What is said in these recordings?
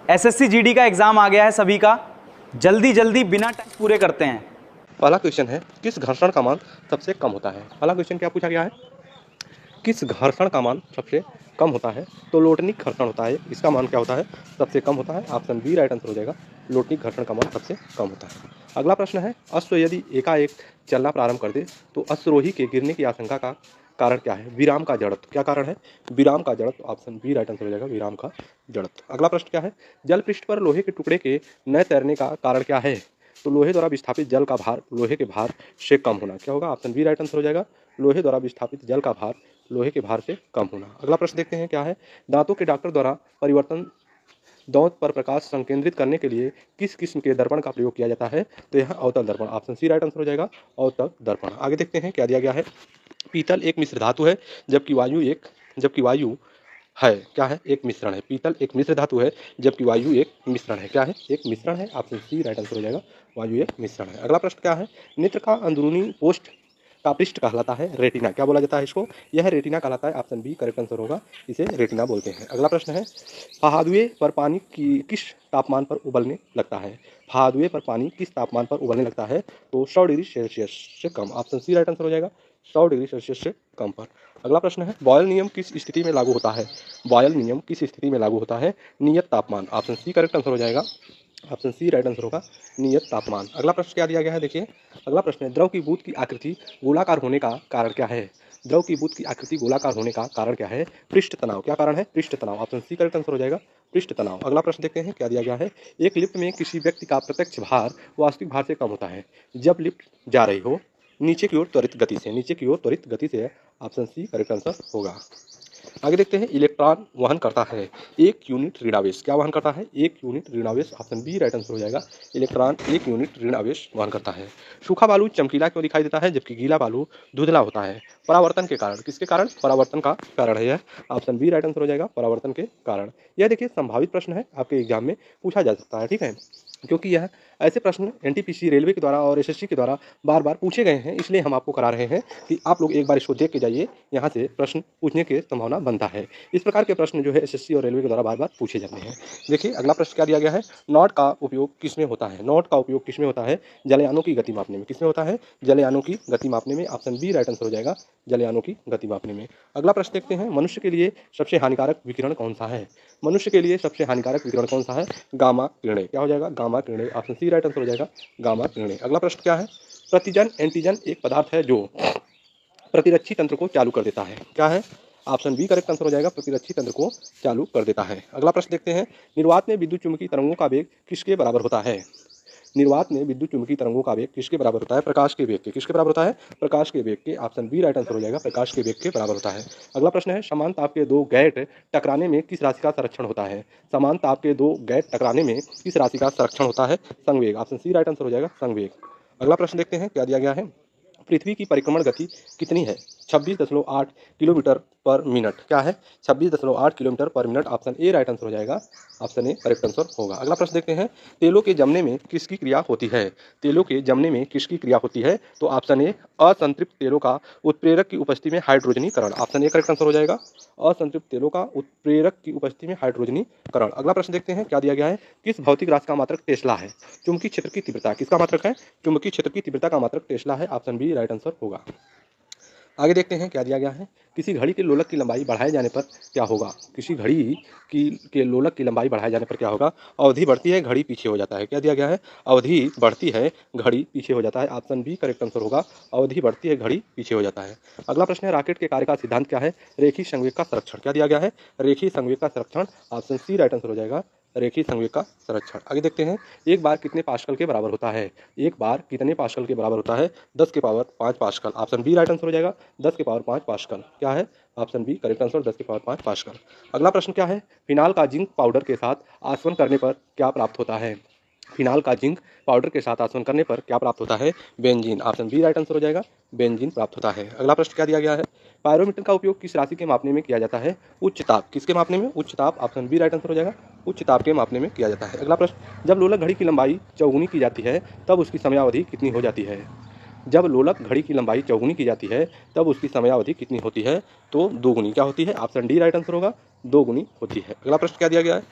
SSC GD का exam आ गया है सभी का, जल्दी जल्दी बिना टाइम पूरे करते हैं। पहला क्वेश्चन है, किस घर्षण का मान सबसे कम होता है। पहला क्वेश्चन क्या पूछा गया है, किस घर्षण का मान सबसे कम होता है। तो लोटनिक घर्षण होता है, इसका मान क्या होता है, सबसे कम होता है। ऑप्शन बी राइट आंसर हो जाएगा, लोटनिक घर्षण का मान सबसे कम होता है। अगला प्रश्न है, अश्व यदि एकाएक चलना प्रारंभ कर दे तो अश्वरोही के गिरने की आशंका का कारण क्या है। विराम का जड़त्व। क्या कारण है, विराम का जड़त्व। ऑप्शन बी राइट आंसर हो जाएगा, विराम का जड़त्व। अगला प्रश्न क्या है, जल पृष्ठ पर लोहे के टुकड़े के न तैरने का कारण क्या है। तो लोहे द्वारा विस्थापित जल का भार लोहे के भार से कम होना। क्या होगा, ऑप्शन बी राइट आंसर हो जाएगा, लोहे द्वारा विस्थापित जल का भार लोहे के भार से कम होना। अगला प्रश्न देखते हैं क्या है, दांतों के डॉक्टर द्वारा परिवर्तन दांत पर प्रकाश संकेंद्रित करने के लिए किस किस्म के दर्पण का प्रयोग किया जाता है। तो यह अवतल दर्पण। ऑप्शन सी राइट आंसर हो जाएगा, अवतल दर्पण। आगे देखते हैं क्या दिया गया है, पीतल एक मिश्र धातु है जबकि वायु है, क्या है, एक मिश्रण है। पीतल एक मिश्र धातु है जबकि वायु एक मिश्रण है। क्या है, एक मिश्रण है। ऑप्शन सी राइट आंसर हो जाएगा, वायु एक मिश्रण है। अगला प्रश्न क्या है, नेत्र का अंदरूनी पोस्ट का पृष्ठ कहलाता है रेटिना। क्या बोला जाता है इसको, यह रेटिना कहलाता है। ऑप्शन बी करेक्ट आंसर होगा, इसे रेटिना बोलते हैं। अगला प्रश्न है, फहादुए पर पानी की किस तापमान पर उबलने लगता है। फहादुए पर पानी किस तापमान पर उबलने लगता है। तो 100 डिग्री सेल्सियस से कम। ऑप्शन सी राइट आंसर हो जाएगा, 100 डिग्री सेल्सियस से कम पर। अगला प्रश्न है, बॉयल नियम किस स्थिति में लागू होता है। बॉयल नियम किस स्थिति में लागू होता है, नियत तापमान। ऑप्शन सी करेक्ट आंसर हो जाएगा, ऑप्शन सी राइट आंसर होगा, नियत तापमान। अगला प्रश्न क्या दिया गया है, देखिए अगला प्रश्न है, द्रव की बूंद की आकृति गोलाकार होने का कारण क्या है। द्रव की बूंद की आकृति गोलाकार होने का कारण क्या है, पृष्ठ तनाव। क्या कारण है, पृष्ठ तनाव। ऑप्शन सी करेक्ट आंसर हो जाएगा, पृष्ठ तनाव। अगला प्रश्न देखते हैं क्या दिया गया है, एक लिफ्ट में किसी व्यक्ति का प्रत्यक्ष भार वास्तविक भार से कम होता है जब लिफ्ट जा रही हो नीचे की ओर त्वरित गति से। नीचे की ओर त्वरित गति से। ऑप्शन सी करेक्ट आंसर होगा। आगे देखते हैं, इलेक्ट्रॉन वहन करता है 1 यूनिट ऋणावेश। क्या वहन करता है, 1 यूनिट ऋणावेश। ऑप्शन बी राइट आंसर हो जाएगा, इलेक्ट्रॉन 1 यूनिट ऋणावेश वहन करता है। सूखा बालू चमकीला क्यों दिखाई देता है जबकि गीला बालू धुंधला होता है। परावर्तन के कारण। किसके कारण, परावर्तन का कारण है यह। ऑप्शन बी राइट आंसर हो जाएगा, परावर्तन के कारण। यह देखिए संभावित प्रश्न है, आपके एग्जाम में पूछा जा सकता है, ठीक है, क्योंकि यह ऐसे प्रश्न एनटीपीसी रेलवे के द्वारा और एसएससी के द्वारा बार बार पूछे गए हैं, इसलिए हम आपको करा रहे हैं कि आप लोग एक बार इसको देख के जाइए, यहाँ से प्रश्न पूछने की संभावना बनता है। इस प्रकार के प्रश्न जो है एसएससी और रेलवे के द्वारा बार बार पूछे जाते हैं। देखिए अगला प्रश्न क्या दिया गया है, नॉट का उपयोग किसमें होता है। नॉट का उपयोग किसमें होता है, जलयानों की गति मापने में। किसमें होता है, जलयानों की गति मापने में। ऑप्शन बी राइट आंसर हो जाएगा, जलयानों की गति मापने में। अगला प्रश्न देखते हैं, मनुष्य के लिए सबसे हानिकारक विकिरण कौन सा है। मनुष्य के लिए सबसे हानिकारक विकिरण कौन सा है, गामा किरणें। क्या हो जाएगा, गामा किरणें। ऑप्शन सी राइट आंसर हो जाएगा, गामा किरणें। अगला प्रश्न क्या है, प्रतिजन एंटीजन एक पदार्थ है जो प्रतिरक्षी तंत्र को चालू कर देता है। क्या है, ऑप्शन बी करेक्ट आंसर हो जाएगा, प्रतिरक्षी तंत्र को चालू कर देता है। अगला प्रश्न देखते हैं, निर्वात में विद्युत चुम्बकीय तरंगों का वेग किसके बराबर होता है। निर्वात में विद्युत चुम्बकीय तरंगों का वेग किसके बराबर होता है, प्रकाश के वेग के। किसके बराबर होता है, प्रकाश के वेग के। ऑप्शन बी राइट आंसर हो जाएगा, प्रकाश के वेग के बराबर होता है। अगला प्रश्न है, समान ताप के दो गैट टकराने में किस राशि का संरक्षण होता है। समान ताप के दो गैट टकराने में किस राशि का संरक्षण होता है, संवेग। ऑप्शन सी राइट आंसर हो जाएगा, संवेग। अगला प्रश्न देखते हैं क्या दिया गया है, पृथ्वी की परिक्रमण गति कितनी है, 26.8 किलोमीटर पर मिनट। क्या है, 26.8 किलोमीटर पर minute. Option A right answer हो जाएगा, ऑप्शन ए करेक्ट आंसर होगा। अगला प्रश्न देखते हैं, तेलों के जमने में किसकी क्रिया होती है। तेलों के जमने में किसकी क्रिया होती है। तो ऑप्शन ए, असंतृप्त तेलों का उत्प्रेरक की उपस्थिति में हाइड्रोजनीकरण। ऑप्शन ए करेक्ट आंसर हो जाएगा, असंतृप्त तेलों का उत्प्रेरक की उपस्थिति में हाइड्रोजनीकरण। अगला प्रश्न देखते हैं क्या दिया गया है, किस भौतिक राशि का मात्रक टेस्ला है। चुंबकीय क्षेत्र की तीव्रता किसका मात्रक है, चुंबकीय क्षेत्र की तीव्रता का मात्रक टेस्ला है। ऑप्शन बी राइट आंसर होगा। आगे देखते हैं क्या दिया गया है, किसी घड़ी के लोलक की लंबाई बढ़ाए जाने पर क्या होगा। किसी घड़ी की के लोलक की लंबाई बढ़ाए जाने पर क्या होगा, अवधि बढ़ती है, घड़ी पीछे हो जाता है। क्या दिया गया है, अवधि बढ़ती है, घड़ी पीछे हो जाता है। ऑप्शन बी करेक्ट आंसर होगा, अवधि बढ़ती है, घड़ी पीछे हो जाता है। अगला प्रश्न है, रॉकेट के कार्य का सिद्धांत क्या है, रेखीय संवेग का संरक्षण। क्या दिया गया है, रेखीय संवेग का संरक्षण। ऑप्शन सी राइट आंसर हो जाएगा, रेखीय संवेग का संरक्षण। आगे देखते हैं, एक बार कितने पास्कल के बराबर होता है। एक बार कितने पास्कल के बराबर होता है, 10 के power 5 pascal. Option B right answer हो जाएगा, 10 के पावर 5 पास्कल। क्या है, ऑप्शन बी करेक्ट आंसर, 10 के पावर 5 पास्कल। अगला प्रश्न क्या है, फिनाल का जिंक पाउडर के साथ आसवन करने पर क्या प्राप्त होता है। फिनाल का जिंक पाउडर के साथ आसवन करने पर क्या प्राप्त होता है, benzene. Option B right answer हो जाएगा, बेंजीन प्राप्त होता है। अगला प्रश्न क्या दिया गया है, पायरोमीटर का उपयोग किस राशि के मापने में किया जाता है, उच्च ताप। किसके मापने में, उच्च ताप। ऑप्शन बी राइट आंसर हो जाएगा, उच्च ताप के मापने में किया जाता है। अगला प्रश्न, जब लोलक घड़ी की लंबाई चौगुनी की जाती है तब उसकी समयावधि कितनी हो जाती है। जब लोलक घड़ी की लंबाई चौगुनी की जाती है तब उसकी समयावधि कितनी होती है, तो दोगुनी। क्या होती है, ऑप्शन डी राइट आंसर होगा, दोगुनी होती है। अगला प्रश्न क्या दिया गया है,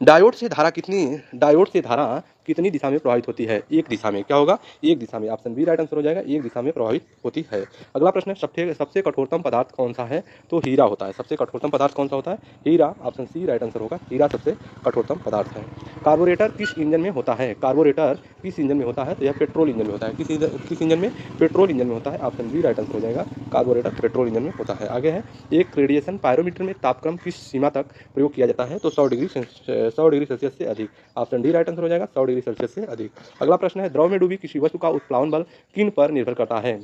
डायोड से धारा कितनी दिशा में प्रवाहित होती है? एक दिशा में। क्या होगा? एक दिशा में। ऑप्शन बी राइट आंसर हो जाएगा, एक दिशा में प्रवाहित होती है। अगला प्रश्न है, सबसे सबसे कठोरतम पदार्थ कौन सा है? तो हीरा होता है। सबसे कठोरतम पदार्थ कौन सा होता है? हीरा। ऑप्शन सी राइट आंसर होगा, हीरा सबसे कठोरतम पदार्थ है। कार्बोरेटर किस इंजन में होता है? कार्बोरेटर किस इंजन में होता है? तो यह पेट्रोल इंजन में होता है। किस इंजन में? पेट्रोल इंजन में होता है। ऑप्शन बी राइट आंसर हो जाएगा, कार्बोरेटर पेट्रोल इंजन में होता है। आगे है, एक रेडिएशन पायरोमीटर में तापक्रम किस सीमा तक प्रयोग किया जाता है? तो 100 डिग्री सेल्सियस से अधिक। ऑप्शन डी राइट आंसर हो जाएगा, 100 डिग्री सेल्सियस से अधिक। अगला प्रश्न है, द्रव में डूबी किसी वस्तु का उत्प्लावन बल किन पर निर्भर करता है?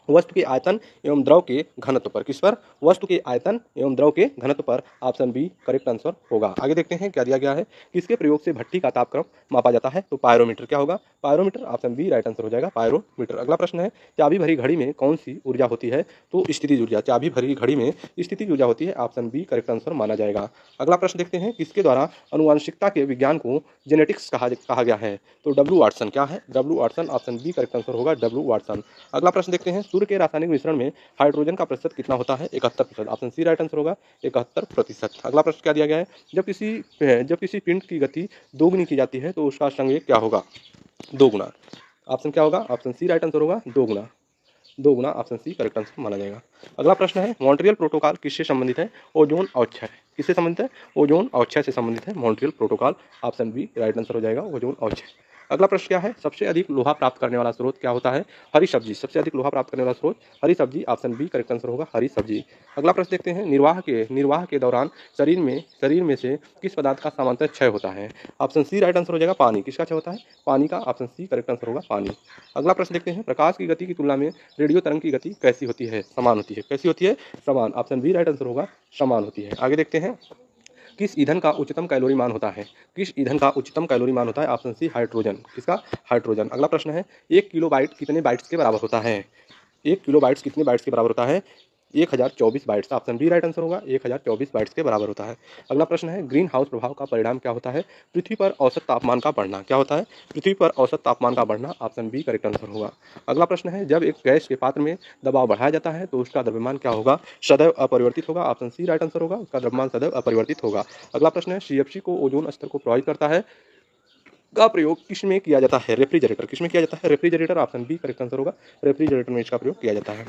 वस्तु के आयतन एवं द्रव के घनत्व पर। किस पर? वस्तु के आयतन एवं द्रव के घनत्व पर। ऑप्शन बी करेक्ट आंसर होगा। आगे देखते हैं क्या दिया गया है, किसके प्रयोग से भट्टी का तापक्रम मापा जाता है? तो पायरोमीटर। क्या होगा? Pyrometer. Option B right answer हो जाएगा, पायरोमीटर। अगला प्रश्न है, चाबी भरी घड़ी में कौन सी ऊर्जा होती है? तो स्थितिज ऊर्जा। चाबी भरी घड़ी में स्थितिज ऊर्जा होती है। ऑप्शन बी करेक्ट आंसर माना जाएगा। अगला प्रश्न देखते हैं, किसके द्वारा अनुवांशिकता के विज्ञान को जेनेटिक्स कहा गया है? तो डब्ल्यू वाटसन। क्या है? W Watson. Option B correct answer होगा, डब्ल्यू वाटसन। अगला प्रश्न देखते हैं, सूर्य के रासायनिक मिश्रण में हाइड्रोजन का प्रतिशत कितना होता है? 71%। ऑप्शन सी राइट आंसर होगा, 71%। अगला प्रश्न क्या दिया गया है, जब किसी पिंड की गति दोगुनी की जाती है तो उसका संवेग क्या होगा? दोगुना। ऑप्शन क्या होगा? ऑप्शन सी राइट आंसर होगा, दोगुना। दोगुना। ऑप्शन सी करेक्ट आंसर माना जाएगा। अगला प्रश्न है, मॉन्ट्रियल प्रोटोकॉल किससे संबंधित है? ओजोन अवक्षय। किससे संबंधित है? ओजोन अवक्षय से संबंधित है Montreal protocol. Option B right answer हो जाएगा, ओजोन अवक्षय। अगला प्रश्न क्या है, सबसे अधिक लोहा प्राप्त करने वाला स्रोत क्या होता है? हरी सब्जी। सबसे अधिक लोहा प्राप्त करने वाला स्रोत हरी सब्जी। ऑप्शन बी करेक्ट आंसर होगा, हरी सब्जी। अगला प्रश्न देखते हैं, निर्वाह के दौरान शरीर में से किस पदार्थ का समांतर क्षय होता है? ऑप्शन सी राइट आंसर हो जाएगा, पानी। किसका क्षय होता है? पानी का। ऑप्शन सी करेक्ट आंसर होगा, पानी। अगला प्रश्न देखते हैं, प्रकाश की गति की तुलना में रेडियो तरंग की गति कैसी होती है? समान होती है। कैसी होती है? समान। ऑप्शन बी राइट आंसर होगा, समान होती है। आगे देखते हैं, किस ईंधन का उच्चतम कैलोरी मान होता है? किस ईंधन का उच्चतम कैलोरी मान होता है? Option C hydrogen. किसका? हाइड्रोजन। अगला प्रश्न है, 1 किलो बाइट कितने बाइट्स के बराबर होता है? 1 किलो बाइट्स कितने बाइट्स के बराबर होता है? 1024 bytes. Option B right answer होगा, 1024 बाइट्स के बराबर होता है। अगला प्रश्न है, ग्रीन हाउस प्रभाव का परिणाम क्या होता है? पृथ्वी पर औसत तापमान का बढ़ना। क्या होता है? पृथ्वी पर औसत तापमान का बढ़ना। ऑप्शन बी करेक्ट आंसर होगा। अगला प्रश्न है, जब एक गैस के पात्र में दबाव बढ़ाया जाता है तो उसका द्रव्यमान क्या होगा? सदैव अपरिवर्तित होगा। ऑप्शन सी राइट आंसर होगा, उसका द्रव्यमान सदैव अपरिवर्तित होगा। अगला प्रश्न है, सीएफसी को ओजोन स्तर को प्रभावित करता है का प्रयोग किस में किया जाता है? रेफ्रिजरेटर। किस में किया जाता है? Refrigerator. Option B correct answer होगा, रेफ्रिजरेटर में इसका प्रयोग किया जाता है।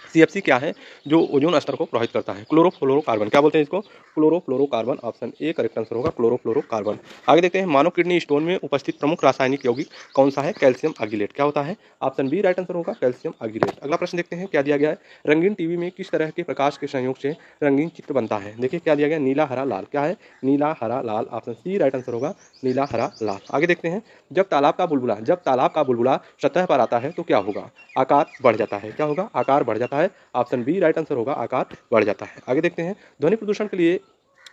सीएफसी क्या है जो ओजोन स्तर को प्रभावित करता है? क्लोरोफ्लोरोकार्बन। क्या बोलते हैं इसको? Chlorofluorocarbon. Option A correct answer होगा, क्लोरोफ्लोरोकार्बन। आगे देखते हैं, मानव किडनी स्टोन में उपस्थित प्रमुख रासायनिक यौगिक कौन सा है? Calcium oxalate. क्या होता है? ऑप्शन बी राइट आंसर होगा, कैल्शियम ऑक्जेलेट। अगला प्रश्न देखते हैं, क्या दिया गया है, रंगीन टीवी में किस तरह के प्रकाश के संयोग से रंगीन चित्र बनता है? देखिए क्या दिया गया, नीला हरा लाल। क्या है? नीला हरा लाल। ऑप्शन सी राइट आंसर होगा, नीला हरा लाल। आगे देखते हैं, जब तालाब का बुलबुला सतह पर आता है तो क्या होगा? आकार बढ़ जाता है। क्या होगा? आकार बढ़ जाता है। ऑप्शन बी राइट आंसर होगा, आकार बढ़ जाता है। आगे देखते हैं, ध्वनि प्रदूषण के लिए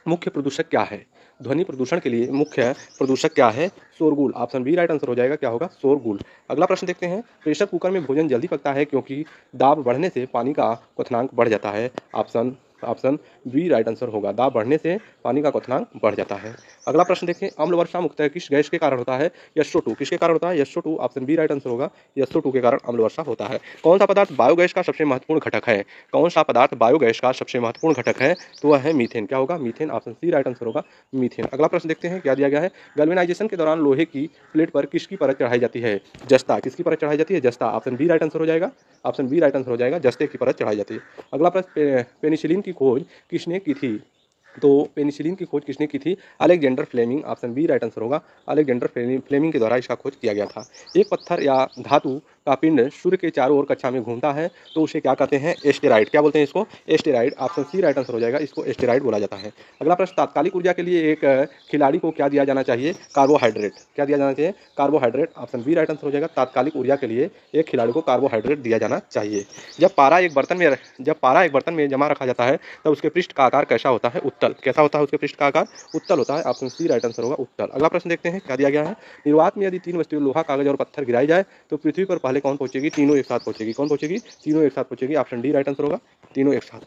मुख्य प्रदूषक क्या है? ध्वनि प्रदूषण के लिए मुख्य प्रदूषक क्या है? शोरगुल। ऑप्शन बी राइट आंसर हो जाएगा, क्या होगा? शोरगुल। अगला प्रश्न देखते हैं, प्रेशर कुकर में भोजन जल्दी पकता है क्योंकि दाब बढ़ने से पानी का क्वथनांक बढ़ जाता है। ऑप्शन बी राइट आंसर होगा, दाब बढ़ने से पानी का क्वथनांक बढ़ जाता है। अगला प्रश्न देखें, अम्ल वर्षा मुख्यतः किस गैस के कारण होता है? SO2। किसके कारण होता है? SO2। Option B right answer होगा, SO2 के कारण अम्ल वर्षा होता है। कौन सा पदार्थ बायोगैस का सबसे महत्वपूर्ण घटक है? कौन सा पदार्थ बायोगैस का सबसे महत्वपूर्ण घटक है? तो वह है मीथेन। क्या होगा? Methane. Option C right answer होगा, मीथेन। अगला प्रश्न देखते हैं, क्या दिया गया है, गैल्वेनाइजेशन के दौरान लोहे की प्लेट पर किसकी परत चढ़ाई जाती है? जस्ता। किसकी परत चढ़ाई जाती है? जस्ता। ऑप्शन बी राइट आंसर हो जाएगा, ऑप्शन बी राइट आंसर हो जाएगा, जस्ते की परत चढ़ाई जाती है। अगला प्रश्न, पेनिसिलिन की खोज किसने की थी? तो पेनिसिलिन की खोज किसने की थी? Alexander Fleming. Option B right answer होगा, अलेक्जेंडर फ्लेमिंग के द्वारा इसका खोज किया गया था। एक पत्थर या धातु का पिंड सूर्य के चारों ओर कक्षा में घूमता है तो उसे क्या कहते हैं? एस्टेरॉइड। क्या बोलते हैं इसको? Asteroid. Option C right answer हो जाएगा, इसको एस्टेरॉइड बोला जाता है। अगला प्रश्न, तात्कालिक ऊर्जा के लिए एक खिलाड़ी को क्या दिया जाना चाहिए? कार्बोहाइड्रेट। क्या दिया जाना चाहिए? Carbohydrate. Option B right answer हो जाएगा, तात्कालिक ऊर्जा के लिए एक खिलाड़ी को कार्बोहाइड्रेट दिया जाना चाहिए। जब पारा एक बर्तन में जमा रखा जाता है तब उसके पृष्ठ का आकार कैसा होता है? उत्तल। कैसा होता है उसके पृष्ठ का आकार? उत्तल होता है। ऑप्शन सी राइट आंसर होगा, उत्तल। अगला प्रश्न देखते हैं, क्या दिया गया है, निर्वात में यदि 3 वस्तुएं लोहा, कागज और पत्थर गिराई जाए तो पृथ्वी पर पहले कौन पहुंचेगी? तीनों एक साथ पहुंचेगी। कौन पहुंचेगी? तीनों एक साथ पहुंचेगी। ऑप्शन डी राइट आंसर होगा, तीनों एक साथ।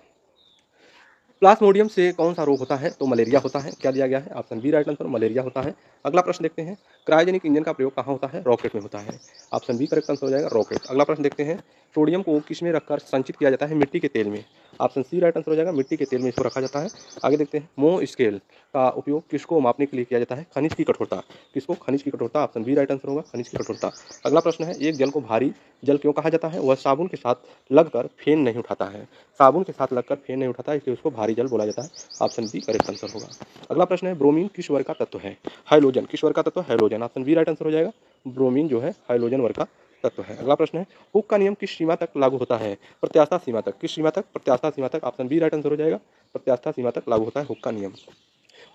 प्लाज्मोडियम से कौन सा रोग होता है? तो मलेरिया होता है। क्या दिया गया है? Option B right answer, malaria होता है। अगला प्रश्न देखते हैं, क्रायोजेनिक इंजन का प्रयोग कहाँ होता है? रॉकेट में होता है। ऑप्शन बी करेक्ट आंसर हो जाएगा, रॉकेट। अगला प्रश्न देखते हैं, सोडियम को किस में रखकर संचित किया जाता है? मिट्टी के तेल में। ऑप्शन सी राइट आंसर हो जाएगा। मिट्टी के तेल में इसको रखा जाता है। आगे देखते हैं, मोह स्केल का उपयोग किसको मापने के लिए किया जाता है? खनिज की कठोरता। किसको? खनिज की कठोरता। ऑप्शन बी राइट आंसर होगा, खनिज की कठोरता। अगला प्रश्न है, एक जल को भारी जल क्यों कहा जाता है? वह साबुन के साथ लगकर फेन नहीं उठाता है। साबुन के साथ लगकर फेन नहीं उठाता है, इसलिए उसको भारी जल बोला जाता है। ऑप्शन बी करेक्ट आंसर होगा। अगला प्रश्न है, ब्रोमीन किस वर्ग का तत्व है? हाइड्रोजन। किस वर्ग का तत्व? Hydrogen. Option B right answer हो जाएगा। ब्रोमीन जो है हाइड्रोजन वर्ग का तत्व है। अगला प्रश्न है, हुक का नियम किस सीमा तक लागू होता है? प्रत्यास्था सीमा तक। किस सीमा तक? प्रत्यास्था सीमा तक। ऑप्शन बी राइट आंसर हो जाएगा। प्रत्यास्था सीमा तक लागू होता है हुक का नियम।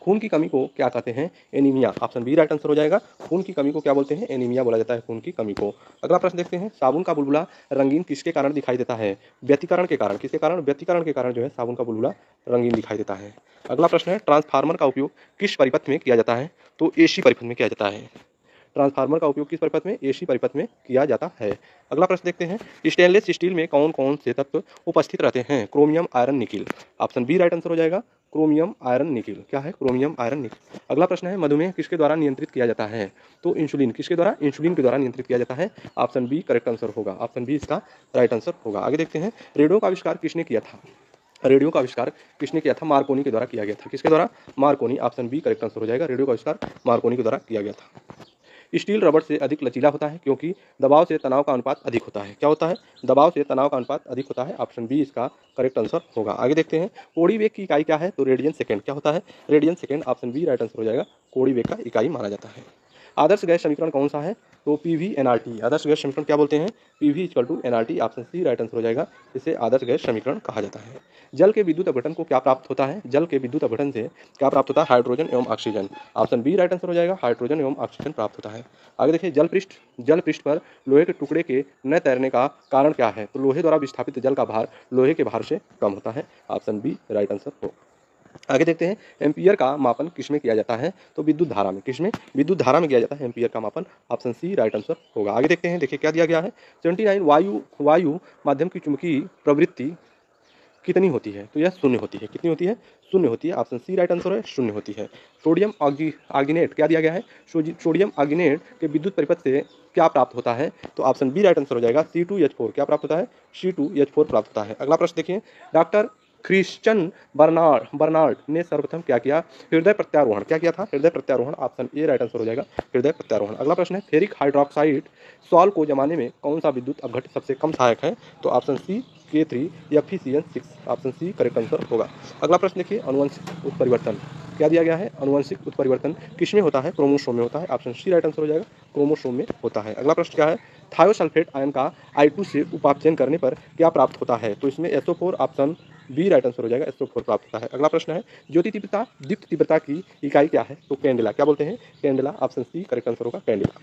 खून की कमी को क्या कहते हैं? Anaemia. Option B right answer हो जाएगा। खून की कमी को क्या बोलते हैं? एनीमिया बोला जाता है खून की कमी को। अगला प्रश्न देखते हैं, साबुन का बुलबुला रंगीन किसके कारण दिखाई देता है? व्यतिकरण के कारण। किसके कारण? व्यतिकरण के कारण जो है साबुन का बुलबुला रंगीन दिखाई देता है। अगला प्रश्न है, ट्रांसफार्मर का उपयोग किस परिपथ में किया जाता है? तो एसी परिपथ में किया जाता है। ट्रांसफार्मर का उपयोग किस परिपथ में? एसी परिपथ में किया जाता है। अगला प्रश्न देखते हैं, स्टेनलेस स्टील में कौन कौन से तत्व उपस्थित रहते हैं? Chromium, iron, nickel. Option B right answer हो जाएगा। Chromium, iron, nickel. क्या है? Chromium, iron, nickel. अगला प्रश्न है, मधुमेह किसके द्वारा नियंत्रित किया जाता है? तो इंसुलिन। किसके द्वारा? इंसुलिन के द्वारा नियंत्रित किया जाता है। ऑप्शन बी करेक्ट आंसर होगा। ऑप्शन बी इसका राइट आंसर होगा। आगे देखते हैं, रेडियो का आविष्कार किसने किया था? रेडियो का आविष्कार किसने किया था? मार्कोनी के द्वारा किया गया था। किसके द्वारा? Marconi. Option B correct answer हो जाएगा। रेडियो का आविष्कार मार्कोनी के द्वारा किया गया था। स्टील रबड़ से अधिक लचीला होता है क्योंकि दबाव से तनाव का अनुपात अधिक होता है। क्या होता है? दबाव से तनाव का अनुपात अधिक होता है। ऑप्शन बी इसका करेक्ट आंसर होगा। आगे देखते हैं, कोड़ी वेग की इकाई क्या है? तो रेडियन सेकंड। क्या होता है? Radian second. Option B right answer हो जाएगा। कोड़ी वेग का इकाई माना जाता है। आदर्श गैस समीकरण कौन सा है? तो पीवी एनआरटी। आदर्श गैस समीकरण क्या बोलते हैं? PV equal to NRT. Option C right answer हो जाएगा। इसे आदर्श गैस समीकरण कहा जाता है। जल के विद्युत अपघटन को क्या प्राप्त होता है? जल के विद्युत अपघटन से क्या प्राप्त होता है? हाइड्रोजन एवं oxygen. Option B right answer हो जाएगा। हाइड्रोजन एवं ऑक्सीजन प्राप्त होता है। आगे देखिए, जल पृष्ठ पर लोहे के टुकड़े के न तैरने का कारण क्या है? तो लोहे द्वारा विस्थापित जल का भार लोहे के भार से कम होता है। ऑप्शन बी राइट आंसर हो। आगे देखते हैं, एम्पियर का मापन किसमें किया जाता है? तो विद्युत धारा में। किसमें? विद्युत धारा में किया जाता है एम्पियर का मापन। ऑप्शन सी राइट आंसर होगा। आगे देखते हैं, देखिए क्या दिया गया है, 79 वायु माध्यम की चुंबकीय प्रवृत्ति कितनी होती है? तो यह शून्य होती है। कितनी होती है? शून्य होती है। ऑप्शन सी राइट आंसर है, शून्य होती है। सोडियम आर्गिनेट क्या दिया गया है? सोडियम आर्गिनेट के विद्युत परिपथ से क्या प्राप्त होता है? तो ऑप्शन बी राइट आंसर हो जाएगा। C2H4। क्या प्राप्त होता है? C2H4 प्राप्त होता है। अगला प्रश्न देखिए, डॉक्टर क्रिश्चियन बर्नार्ड ने सर्वप्रथम क्या किया? हृदय प्रत्यारोहण। क्या किया था? हृदय प्रत्यारोहण। ऑप्शन ए राइट आंसर हो जाएगा, हृदय प्रत्यारोहण। अगला प्रश्न है, फेरिक हाइड्रोक्साइड सॉल्ट को जमाने में कौन सा विद्युत अपघट्य सबसे कम सहायक है? तो option C K3 FeCN6। Option C correct answer होगा। अगला प्रश्न देखिए, अनुवंशिक उत्परिवर्तन क्या दिया गया है? अनुवंशिक उत्परिवर्तन किसमें होता है? क्रोमोसोम में होता है। ऑप्शन सी राइट आंसर हो जाएगा, क्रोमोसोम में होता है। अगला प्रश्न क्या है, थायोसल्फेट आयन का I2 से उपापचयन करने पर क्या प्राप्त होता है? तो इसमें SO4। Option B right answer हो जाएगा, SO4 प्राप्त होता है। अगला प्रश्न है, ज्योति तीव्रता दीप्त तीव्रता की इकाई क्या है? तो कैंडेला। क्या बोलते हैं? Candela. Option C correct answer होगा, कैंडेला।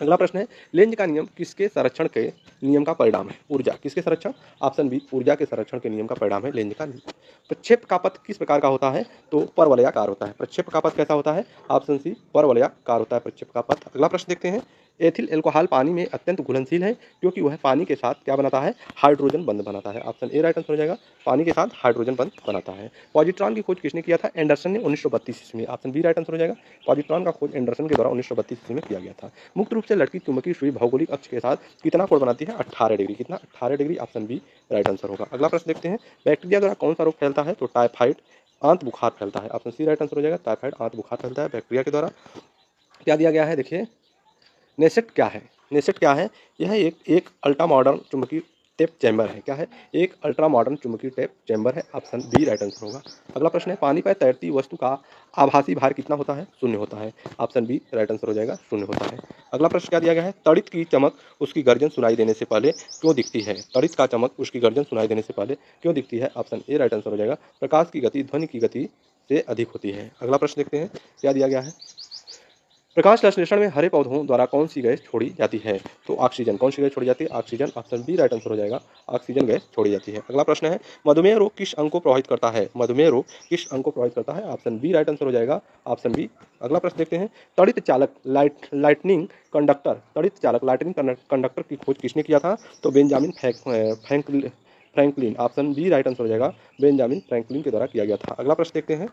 अगला प्रश्न है, लेंज का नियम किसके संरक्षण के नियम का परिणाम है? ऊर्जा। किसके संरक्षण? ऑप्शन बी ऊर्जा के संरक्षण के नियम का परिणाम है लेंज का नियम। प्रक्षेप का पथ किस प्रकार का होता है? तो परवलयाकार होता है। प्रक्षेप का पथ कैसा होता है? ऑप्शन सी परवलयाकार होता है प्रक्षेप का पथ। अगला प्रश्न देखते हैं, एथिल एल्कोहल पानी में अत्यंत घुलनशील है क्योंकि वह पानी के साथ क्या बनाता है? हाइड्रोजन बंध बनाता है। ऑप्शन ए राइट आंसर हो जाएगा, पानी के साथ हाइड्रोजन बंध बनाता है। पॉजिट्रॉन की खोज किसने किया था? एंडरसन ने 1932 ईस्वी में। ऑप्शन बी राइट आंसर हो जाएगा, पॉजिट्रॉन का खोज एंडरसन के द्वारा 1932 ईस्वी में किया गया था। मुक्त रूप से लटकी चुंबकीय सुई भौगोलिक अक्ष के साथ कितना कोण बनाती है? 18 डिग्री। कितना? 18 degree. Option B right answer होगा। अगला प्रश्न देखते हैं, बैक्टीरिया द्वारा कौन सा रोग फैलता है? तो टाइफाइड आंत बुखार फैलता है। ऑप्शन सी राइट आंसर हो जाएगा, टाइफाइड आंत बुखार फैलता है बैक्टीरिया के द्वारा। क्या दिया गया है? देखिए, नेसेट क्या है? नेसेट क्या है? यह एक अल्ट्रा मॉडर्न चुंबकीय टेप चैम्बर है। क्या है? एक अल्ट्रा मॉडर्न चुंबकीय टेप चैम्बर है। ऑप्शन बी राइट आंसर होगा। अगला प्रश्न है, पानी पर तैरती वस्तु का आभासी भार कितना होता है? शून्य होता है। ऑप्शन बी राइट आंसर हो जाएगा, शून्य होता है। अगला प्रश्न क्या दिया गया है, तड़ित की चमक उसकी गर्जन सुनाई देने से पहले क्यों दिखती है? तड़ित का चमक उसकी गर्जन सुनाई देने से पहले क्यों दिखती है? ऑप्शन ए राइट आंसर हो जाएगा, प्रकाश की गति ध्वनि की गति से अधिक होती है। अगला प्रश्न देखते हैं, क्या दिया गया है, प्रकाश संश्लेषण में हरे पौधों द्वारा कौन सी गैस छोड़ी जाती है? तो ऑक्सीजन। कौन सी गैस छोड़ी जाती है? Oxygen. Option B right answer हो जाएगा, ऑक्सीजन गैस छोड़ी जाती है। अगला प्रश्न है, मधुमेह रोग किस अंग को प्रभावित करता है? मधुमेह रोग किस अंग को प्रभावित करता है? ऑप्शन बी राइट आंसर हो जाएगा, ऑप्शन बी। अगला प्रश्न देखते हैं, तड़ित चालक लाइटनिंग कंडक्टर की खोज किसने किया था? तो Benjamin Franklin. Option B right answer हो जाएगा, बेंजामिन फ्रैंकलिन के द्वारा किया गया था। अगला प्रश्न देखते हैं,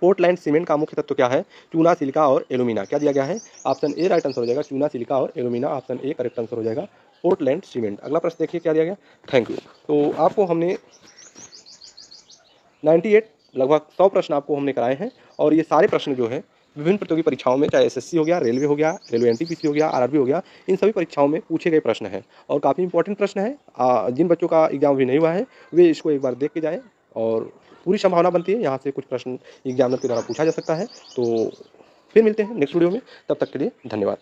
पोर्टलैंड सीमेंट का मुख्य तत्व क्या है? चूना, सिलिका और एल्यूमिना। क्या दिया गया है? ऑप्शन ए राइट आंसर हो जाएगा, चूना, सिलिका और alumina. Option A correct answer हो जाएगा, पोर्टलैंड सीमेंट। अगला प्रश्न देखिए, क्या दिया गया? Thank you. तो आपको हमने 98 लगभग 100 प्रश्न आपको हमने कराए हैं और ये सारे प्रश्न जो है विभिन्न प्रतियोगी परीक्षाओं में, चाहे एसएससी हो गया, रेलवे एनटीपीसी हो गया, आरआरबी हो गया, इन सभी परीक्षाओं में पूछे गए प्रश्न हैं और काफ़ी इंपॉर्टेंट प्रश्न है। जिन बच्चों का एग्जाम अभी नहीं हुआ है वे इसको एक बार देख के जाएँ और पूरी संभावना बनती है यहाँ से कुछ प्रश्न एग्जामिनर के द्वारा पूछा जा सकता है। तो फिर मिलते हैं नेक्स्ट वीडियो में, तब तक के लिए धन्यवाद।